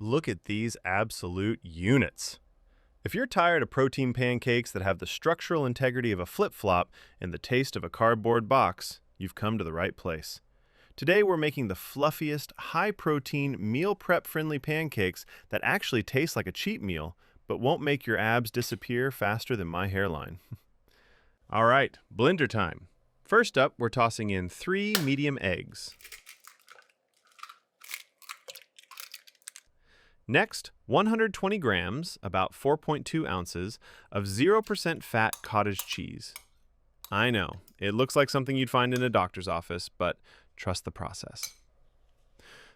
Look at these absolute units. If you're tired of protein pancakes that have the structural integrity of a flip-flop and the taste of a cardboard box, you've come to the right place. Today we're making the fluffiest, high-protein, meal prep-friendly pancakes that actually taste like a cheat meal, but won't make your abs disappear faster than my hairline. All right, blender time. First up, we're tossing in 3 medium eggs. Next, 120 grams, about 4.2 ounces, of 0% fat cottage cheese. I know, it looks like something you'd find in a doctor's office, but trust the process.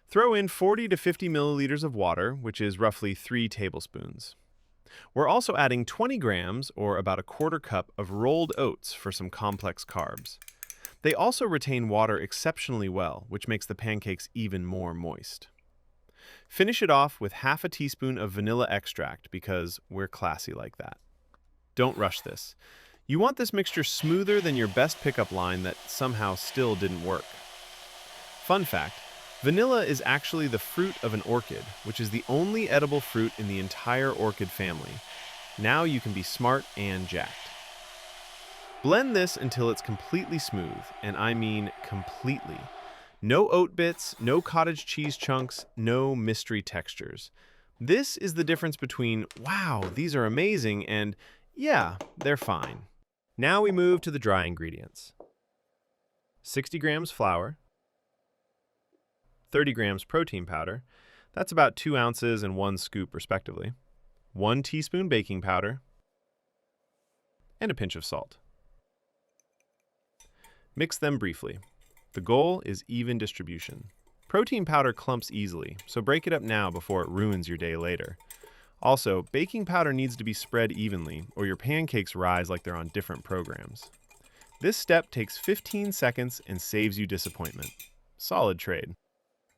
Throw in 40 to 50 milliliters of water, which is roughly 3 tablespoons. We're also adding 20 grams, or about a quarter cup, of rolled oats for some complex carbs. They also retain water exceptionally well, which makes the pancakes even more moist. Finish it off with half a teaspoon of vanilla extract because we're classy like that. Don't rush this. You want this mixture smoother than your best pickup line that somehow still didn't work. Fun fact, vanilla is actually the fruit of an orchid, which is the only edible fruit in the entire orchid family. Now you can be smart and jacked. Blend this until it's completely smooth, and I mean completely. No oat bits, no cottage cheese chunks, no mystery textures. This is the difference between, wow, these are amazing, and yeah, they're fine. Now we move to the dry ingredients. 60 grams flour, 30 grams protein powder, that's about 2 ounces and 1 scoop respectively, 1 teaspoon baking powder, and a pinch of salt. Mix them briefly. The goal is even distribution. Protein powder clumps easily, so break it up now before it ruins your day later. Also, baking powder needs to be spread evenly, or your pancakes rise like they're on different programs. This step takes 15 seconds and saves you disappointment. Solid trade.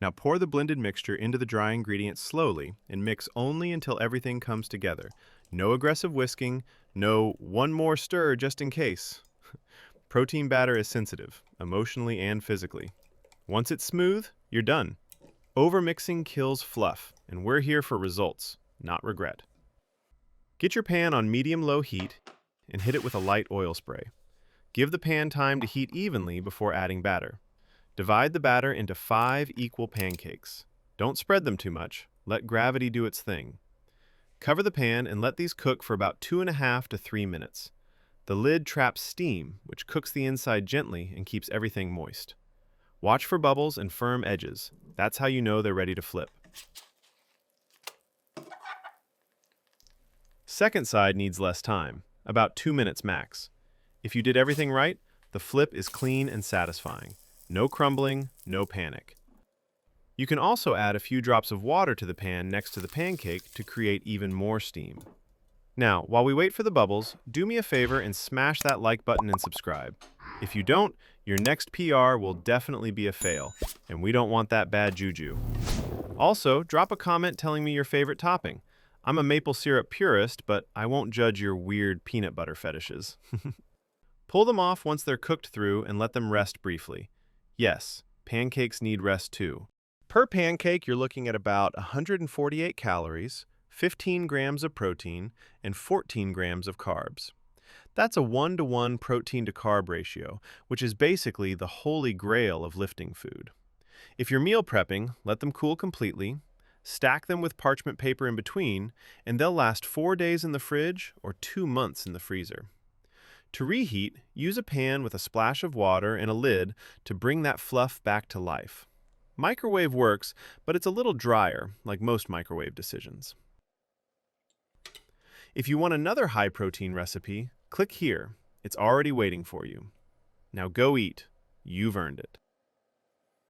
Now pour the blended mixture into the dry ingredients slowly and mix only until everything comes together. No aggressive whisking, no one more stir just in case. Protein batter is sensitive, emotionally and physically. Once it's smooth, you're done. Overmixing kills fluff, and we're here for results, not regret. Get your pan on medium-low heat and hit it with a light oil spray. Give the pan time to heat evenly before adding batter. Divide the batter into 5 equal pancakes. Don't spread them too much. Let gravity do its thing. Cover the pan and let these cook for about 2.5 to 3 minutes. The lid traps steam, which cooks the inside gently and keeps everything moist. Watch for bubbles and firm edges. That's how you know they're ready to flip. Second side needs less time, about 2 minutes max. If you did everything right, the flip is clean and satisfying. No crumbling, no panic. You can also add a few drops of water to the pan next to the pancake to create even more steam. Now, while we wait for the bubbles, do me a favor and smash that like button and subscribe. If you don't, your next PR will definitely be a fail, and we don't want that bad juju. Also, drop a comment telling me your favorite topping. I'm a maple syrup purist, but I won't judge your weird peanut butter fetishes. Pull them off once they're cooked through and let them rest briefly. Yes, pancakes need rest too. Per pancake, you're looking at about 148 calories, 15 grams of protein, and 14 grams of carbs. That's a 1-to-1 protein to carb ratio, which is basically the holy grail of lifting food. If you're meal prepping, let them cool completely, stack them with parchment paper in between, and they'll last 4 days in the fridge or 2 months in the freezer. To reheat, use a pan with a splash of water and a lid to bring that fluff back to life. Microwave works, but it's a little drier, like most microwave decisions. If you want another high-protein recipe, click here. It's already waiting for you. Now go eat. You've earned it.